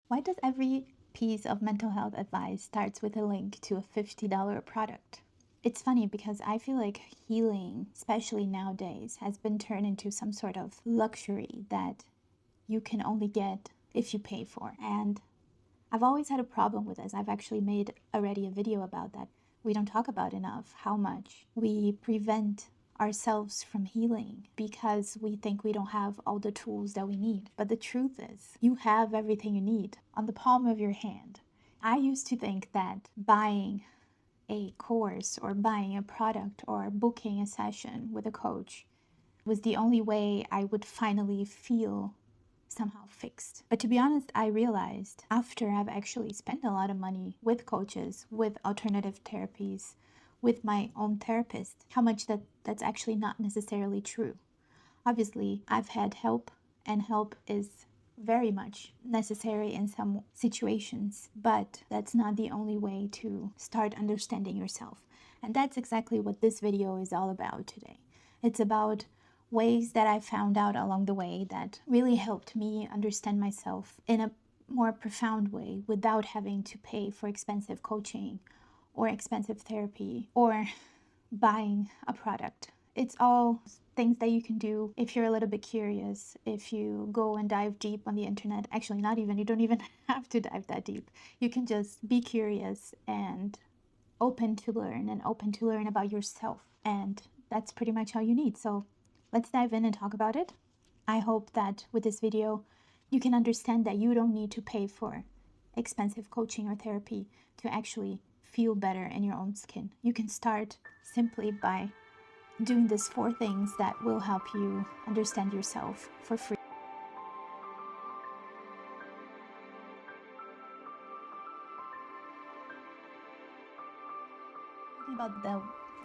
Why does every piece of mental health advice starts with a link to a $50 product? It's funny because I feel like healing, especially nowadays, has been turned into some sort of luxury that you can only get if you pay for. And I've always had a problem with this. I've actually made already a video about that. We don't talk about enough how much we prevent ourselves from healing because we think we don't have all the tools that we need. But the truth is, you have everything you need on the palm of your hand. I used to think that buying a course or buying a product or booking a session with a coach was the only way I would finally feel somehow fixed. But to be honest, I realized after I've actually spent a lot of money with coaches, with alternative therapies, with my own therapist, how much that's actually not necessarily true. Obviously, I've had help, and help is very much necessary in some situations, but that's not the only way to start understanding yourself. And that's exactly what this video is all about today. It's about ways that I found out along the way that really helped me understand myself in a more profound way without having to pay for expensive coaching or expensive therapy or buying a product. It's all things that you can do if you're a little bit curious, if you go and dive deep on the internet. Actually, not even, you don't even have to dive that deep. You can just be curious and open to learn and open to learn about yourself. And that's pretty much all you need. So let's dive in and talk about it. I hope that with this video, you can understand that you don't need to pay for expensive coaching or therapy to actually feel better in your own skin. You can start simply by doing these 4 things that will help you understand yourself for free. Talking about the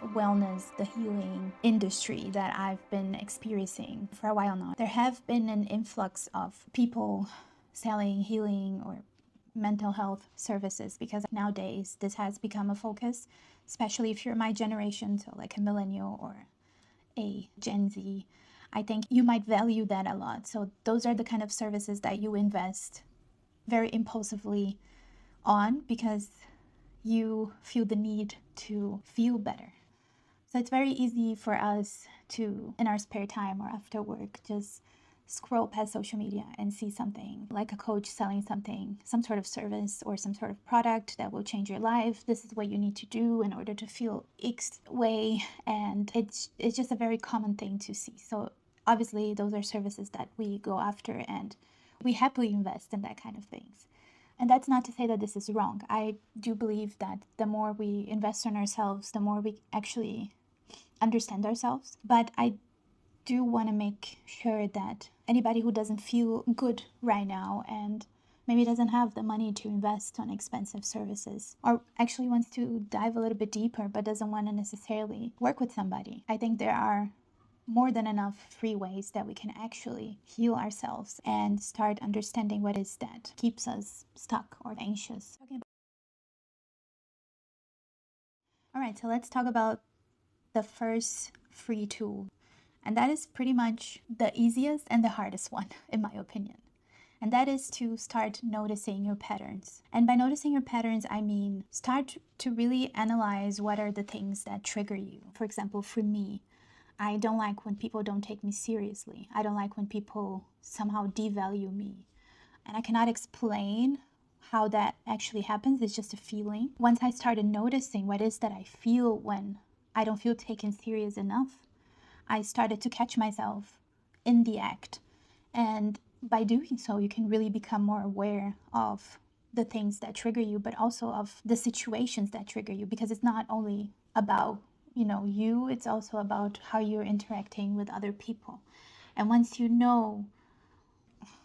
wellness, the healing industry that I've been experiencing for a while now, there have been an influx of people selling healing or mental health services because nowadays this has become a focus, especially if you're my generation, so like a millennial or a Gen Z. I think you might value that a lot. So those are the kind of services that you invest very impulsively on because you feel the need to feel better. So it's very easy for us to, in our spare time or after work, just scroll past social media and see something like a coach selling something, some sort of service or some sort of product that will change your life. This is what you need to do in order to feel X way. And it's just a very common thing to see. So obviously those are services that we go after and we happily invest in that kind of things. And that's not to say that this is wrong. I do believe that the more we invest in ourselves, the more we actually understand ourselves. But I do want to make sure that anybody who doesn't feel good right now and maybe doesn't have the money to invest on expensive services or actually wants to dive a little bit deeper but doesn't want to necessarily work with somebody, I think there are more than enough free ways that we can actually heal ourselves and start understanding what is that keeps us stuck or anxious. All right, so let's talk about the first free tool. And that is pretty much the easiest and the hardest one, in my opinion. And that is to start noticing your patterns. And by noticing your patterns, I mean start to really analyze what are the things that trigger you. For example, for me, I don't like when people don't take me seriously. I don't like when people somehow devalue me. And I cannot explain how that actually happens. It's just a feeling. Once I started noticing what is that I feel when I don't feel taken serious enough, I started to catch myself in the act. And by doing so, you can really become more aware of the things that trigger you, but also of the situations that trigger you, because it's not only about, you, it's also about how you're interacting with other people. And once you know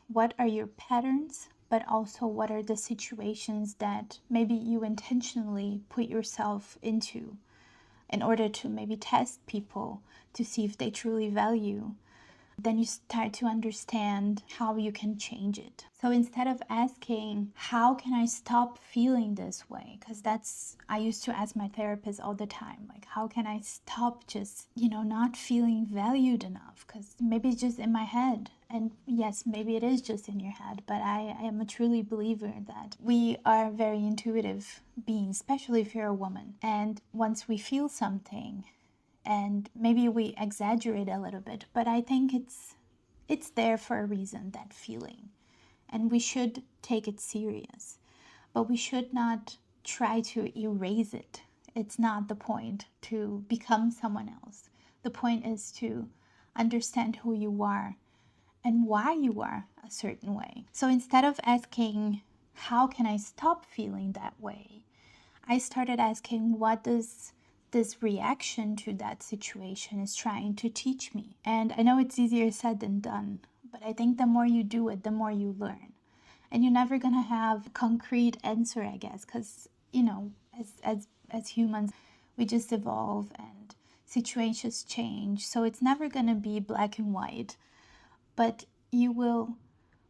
what are your patterns, but also what are the situations that maybe you intentionally put yourself into in order to maybe test people to see if they truly value then you start to understand how you can change it. So instead of asking, how can I stop feeling this way? Because I used to ask my therapist all the time, like, how can I stop just, not feeling valued enough? Because maybe it's just in my head. And yes, maybe it is just in your head, but I am a truly believer that we are very intuitive beings, especially if you're a woman. And once we feel something, and maybe we exaggerate a little bit, but I think it's there for a reason, that feeling, and we should take it serious, but we should not try to erase it. It's not the point to become someone else. The point is to understand who you are and why you are a certain way. So instead of asking, how can I stop feeling that way, I started asking, what does this reaction to that situation is trying to teach me? And I know it's easier said than done, but I think the more you do it, the more you learn. And you're never gonna have a concrete answer, I guess, because as humans, we just evolve and situations change. So it's never gonna be black and white, but you will,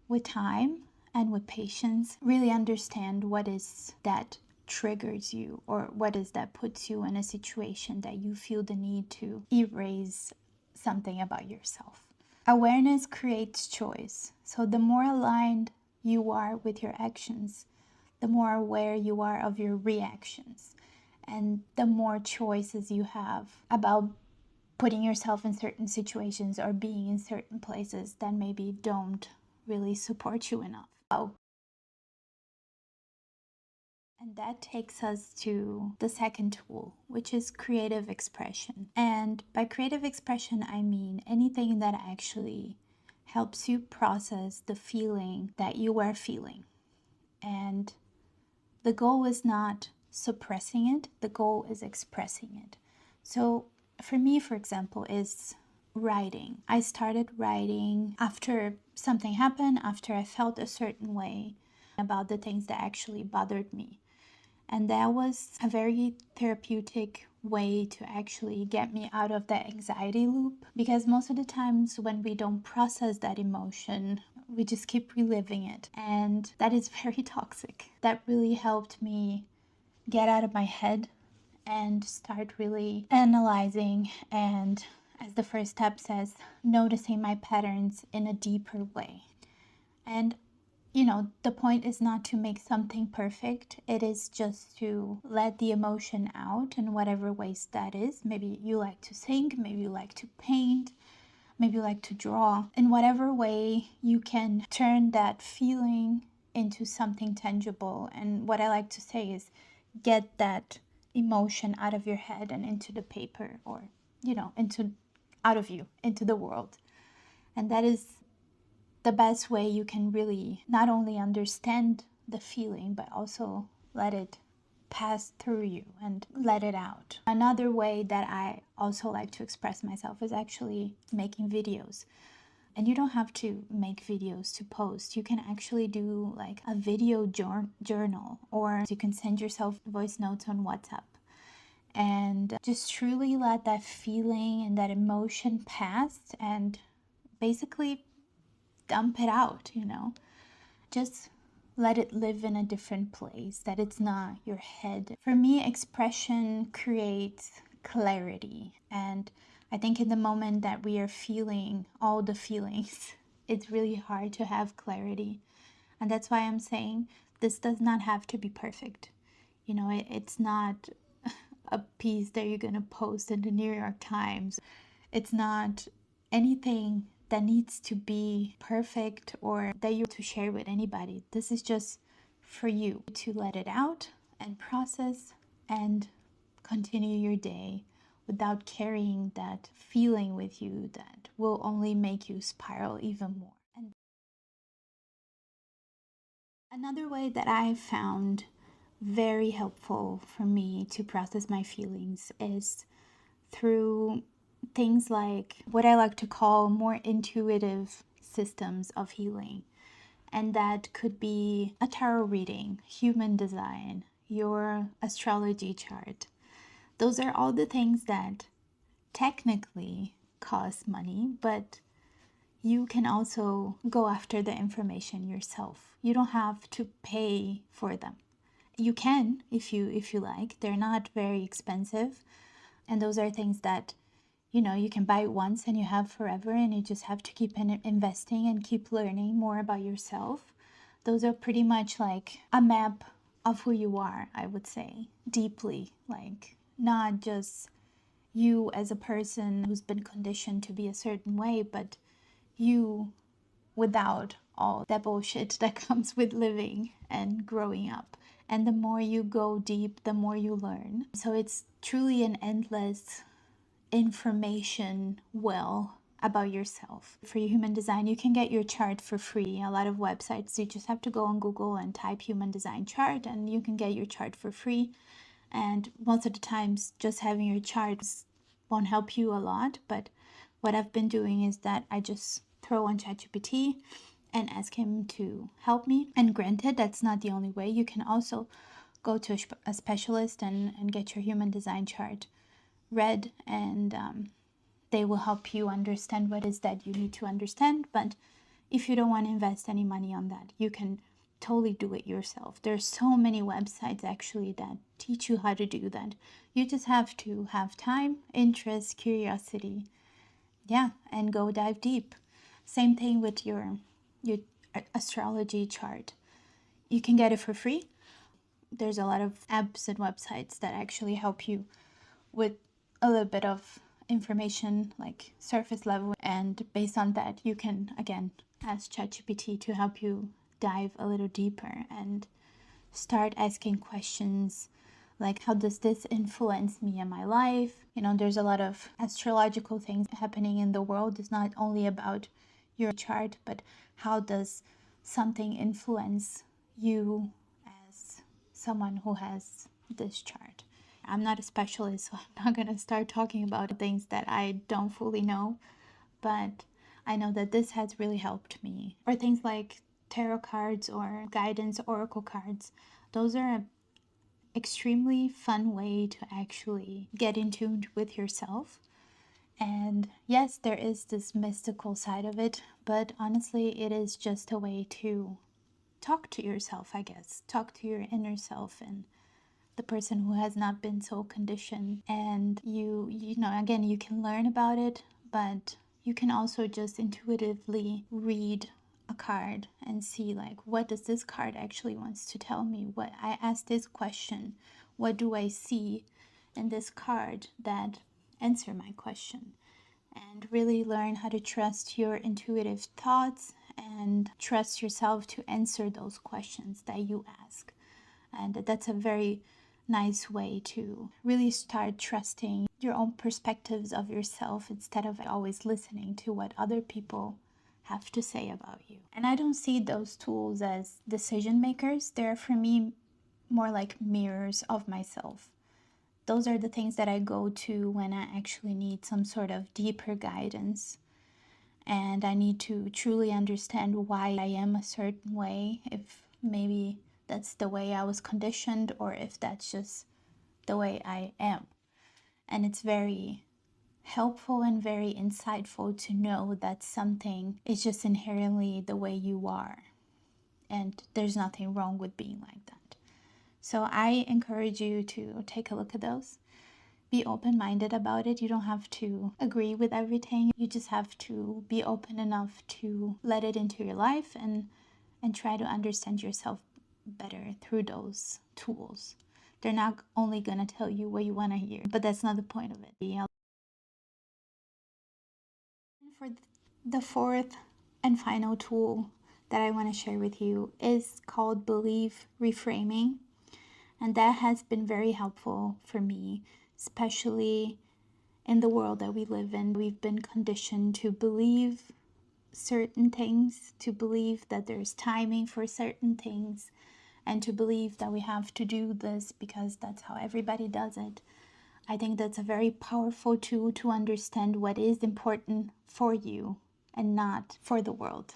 with time and with patience, really understand what is that triggers you, or what is that puts you in a situation that you feel the need to erase something about yourself. Awareness creates choice. So the more aligned you are with your actions, the more aware you are of your reactions, and the more choices you have about putting yourself in certain situations or being in certain places that maybe don't really support you enough. And that takes us to the second tool, which is creative expression. And by creative expression, I mean anything that actually helps you process the feeling that you are feeling. And the goal is not suppressing it, the goal is expressing it. So for me, for example, is writing. I started writing after something happened, after I felt a certain way about the things that actually bothered me. And that was a very therapeutic way to actually get me out of that anxiety loop. Because most of the times when we don't process that emotion, we just keep reliving it. And that is very toxic. That really helped me get out of my head and start really analyzing, and, as the first step says, noticing my patterns in a deeper way. And the point is not to make something perfect. It is just to let the emotion out in whatever ways that is. Maybe you like to sing, maybe you like to paint, maybe you like to draw. In whatever way you can turn that feeling into something tangible. And what I like to say is, get that emotion out of your head and into the paper, or, out of you, into the world. And that is the best way you can really not only understand the feeling, but also let it pass through you and let it out. Another way that I also like to express myself is actually making videos. And you don't have to make videos to post. You can actually do like a video journal, or you can send yourself voice notes on WhatsApp. And just truly let that feeling and that emotion pass, and basically dump it out, just let it live in a different place, that it's not your head. For me, expression creates clarity, and I think in the moment that we are feeling all the feelings, it's really hard to have clarity. And that's why I'm saying this does not have to be perfect. It's not a piece that you're gonna post in the New York Times. It's not anything that needs to be perfect or that you to share with anybody. This is just for you to let it out and process and continue your day without carrying that feeling with you that will only make you spiral even more. And another way that I found very helpful for me to process my feelings is through things like what I like to call more intuitive systems of healing. And that could be a tarot reading, human design, your astrology chart. Those are all the things that technically cost money, but you can also go after the information yourself. You don't have to pay for them. You can if you like. They're not very expensive, and those are things that you can buy once and you have forever, and you just have to keep investing and keep learning more about yourself. Those are pretty much like a map of who you are, I would say, deeply, like not just you as a person who's been conditioned to be a certain way, but you without all that bullshit that comes with living and growing up. And the more you go deep, the more you learn. So it's truly an endless information well about yourself. For your human design, you can get your chart for free. A lot of websites, you just have to go on Google and type human design chart and you can get your chart for free. And most of the times, just having your charts won't help you a lot. But what I've been doing is that I just throw on ChatGPT and ask him to help me. And granted, that's not the only way. You can also go to a specialist and get your human design chart read, and they will help you understand what it is that you need to understand. But if you don't want to invest any money on that, you can totally do it yourself. There's so many websites actually that teach you how to do that. You just have to have time, interest, curiosity, yeah, and go dive deep. Same thing with your astrology chart. You can get it for free. There's a lot of apps and websites that actually help you with a little bit of information, like surface level, and based on that you can again ask ChatGPT to help you dive a little deeper and start asking questions like, how does this influence me in my life? There's a lot of astrological things happening in the world. It's not only about your chart, but how does something influence you as someone who has this chart? I'm not a specialist, so I'm not going to start talking about things that I don't fully know, but I know that this has really helped me. Or things like tarot cards or guidance oracle cards. Those are an extremely fun way to actually get in tune with yourself. And yes, there is this mystical side of it, but honestly, it is just a way to talk to yourself, I guess. Talk to your inner self and the person who has not been so conditioned. And again, you can learn about it, but you can also just intuitively read a card and see, like, what does this card actually wants to tell me? What I ask this question, what do I see in this card that answer my question? And really learn how to trust your intuitive thoughts and trust yourself to answer those questions that you ask. And that's a very nice way to really start trusting your own perspectives of yourself instead of always listening to what other people have to say about you. And I don't see those tools as decision makers. They're for me more like mirrors of myself. Those are the things that I go to when I actually need some sort of deeper guidance and I need to truly understand why I am a certain way, if maybe that's the way I was conditioned or if that's just the way I am. And it's very helpful and very insightful to know that something is just inherently the way you are. And there's nothing wrong with being like that. So I encourage you to take a look at those. Be open-minded about it. You don't have to agree with everything. You just have to be open enough to let it into your life and try to understand yourself better through those tools. They're not only going to tell you what you want to hear, but that's not the point of it. For the fourth and final tool that I want to share with you is called Belief Reframing. And that has been very helpful for me, especially in the world that we live in. We've been conditioned to believe certain things, to believe that there's timing for certain things, and to believe that we have to do this because that's how everybody does it. I think that's a very powerful tool to understand what is important for you and not for the world,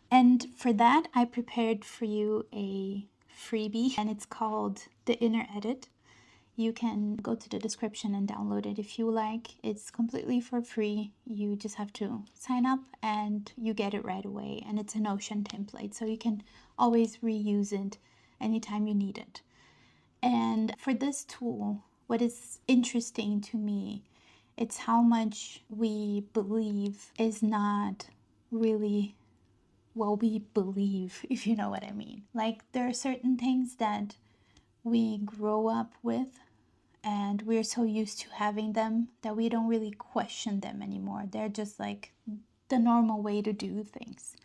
And for that, I prepared for you a freebie, and it's called The Inner Edit. You can go to the description and download it if you like. It's completely for free. You just have to sign up and you get it right away. And it's a Notion template, so you can always reuse it anytime you need it. And for this tool, what is interesting to me, it's how much we believe is not really what we believe, if you know what I mean. Like, there are certain things that we grow up with and we're so used to having them that we don't really question them anymore. They're just like the normal way to do things.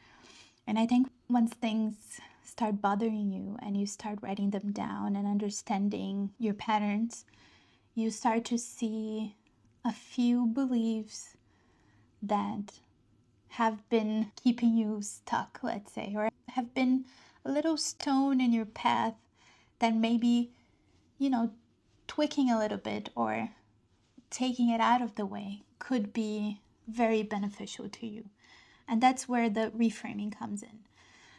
And I think once things start bothering you and you start writing them down and understanding your patterns, you start to see a few beliefs that have been keeping you stuck, let's say, or have been a little stone in your path that maybe, tweaking a little bit or taking it out of the way could be very beneficial to you. And that's where the reframing comes in.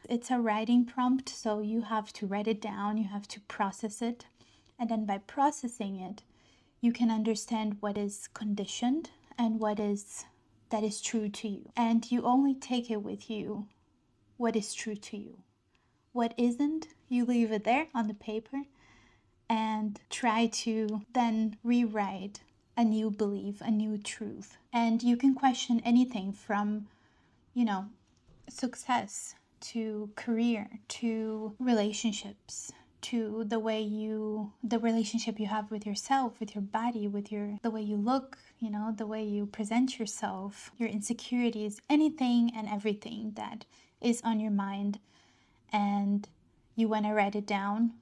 It's a writing prompt, so you have to write it down, you have to process it. And then by processing it, you can understand what is conditioned and what is that is true to you. And you only take it with you what is true to you. What isn't, you leave it there on the paper and try to then rewrite a new belief, a new truth. And you can question anything from, success to career to relationships to the relationship you have with yourself, with your body, the way you look, the way you present yourself, your insecurities, anything and everything that is on your mind and you want to write it down.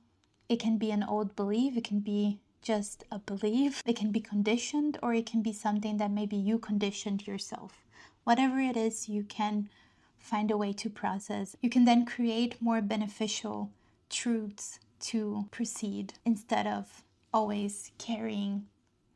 It can be an old belief, it can be just a belief, it can be conditioned, or it can be something that maybe you conditioned yourself. Whatever it is, you can find a way to process. You can then create more beneficial truths to proceed instead of always carrying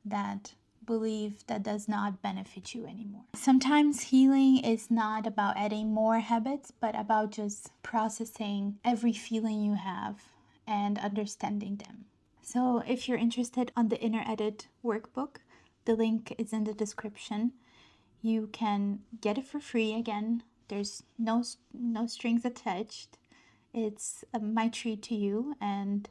that belief that does not benefit you anymore. Sometimes healing is not about adding more habits, but about just processing every feeling you have and understanding them. So if you're interested on the Inner Edit workbook, the link is in the description. You can get it for free. Again, there's no strings attached. It's my treat to you, and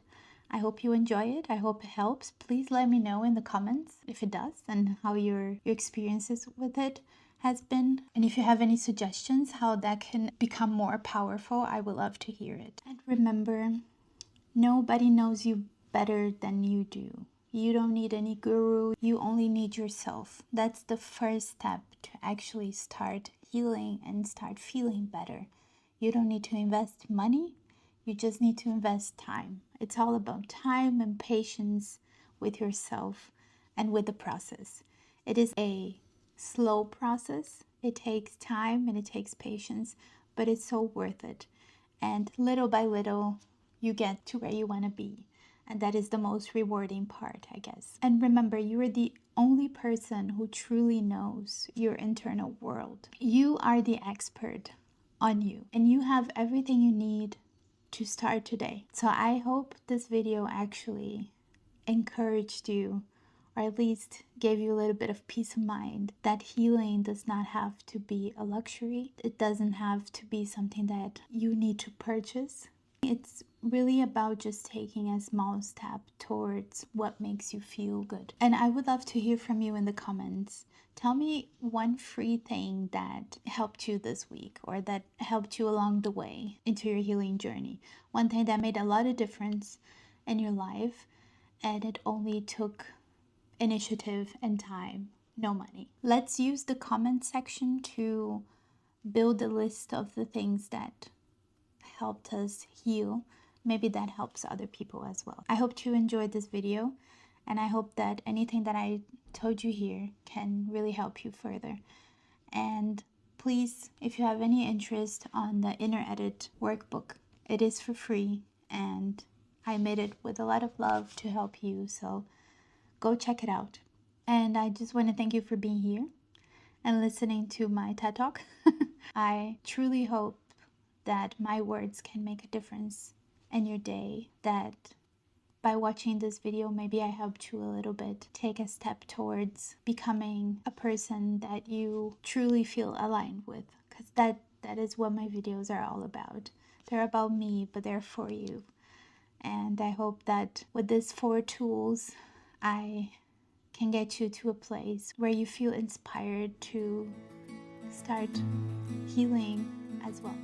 I hope you enjoy it. I hope it helps. Please let me know in the comments if it does and how your experiences with it has been. And if you have any suggestions how that can become more powerful, I would love to hear it. And remember, nobody knows you better than you do. You don't need any guru, you only need yourself. That's the first step to actually start healing and start feeling better. You don't need to invest money, you just need to invest time. It's all about time and patience with yourself and with the process. It is a slow process. It takes time and it takes patience, but it's so worth it. And little by little, you get to where you want to be. And that is the most rewarding part, I guess. And remember, you are the only person who truly knows your internal world. You are the expert on you, and you have everything you need to start today. So I hope this video actually encouraged you, or at least gave you a little bit of peace of mind that healing does not have to be a luxury. It doesn't have to be something that you need to purchase. It's really about just taking a small step towards what makes you feel good. And I would love to hear from you in the comments. Tell me one free thing that helped you this week or that helped you along the way into your healing journey. One thing that made a lot of difference in your life and it only took initiative and time, no money. Let's use the comment section to build a list of the things that helped us heal. Maybe that helps other people as well. I hope you enjoyed this video, and I hope that anything that I told you here can really help you further. And please, if you have any interest on the Inner Edit workbook, it is for free, and I made it with a lot of love to help you, so go check it out. And I just want to thank you for being here and listening to my TED Talk. I truly hope that my words can make a difference in your day, that by watching this video, maybe I helped you a little bit take a step towards becoming a person that you truly feel aligned with, because that is what my videos are all about. They're about me, but they're for you. And I hope that with these 4 tools, I can get you to a place where you feel inspired to start healing as well.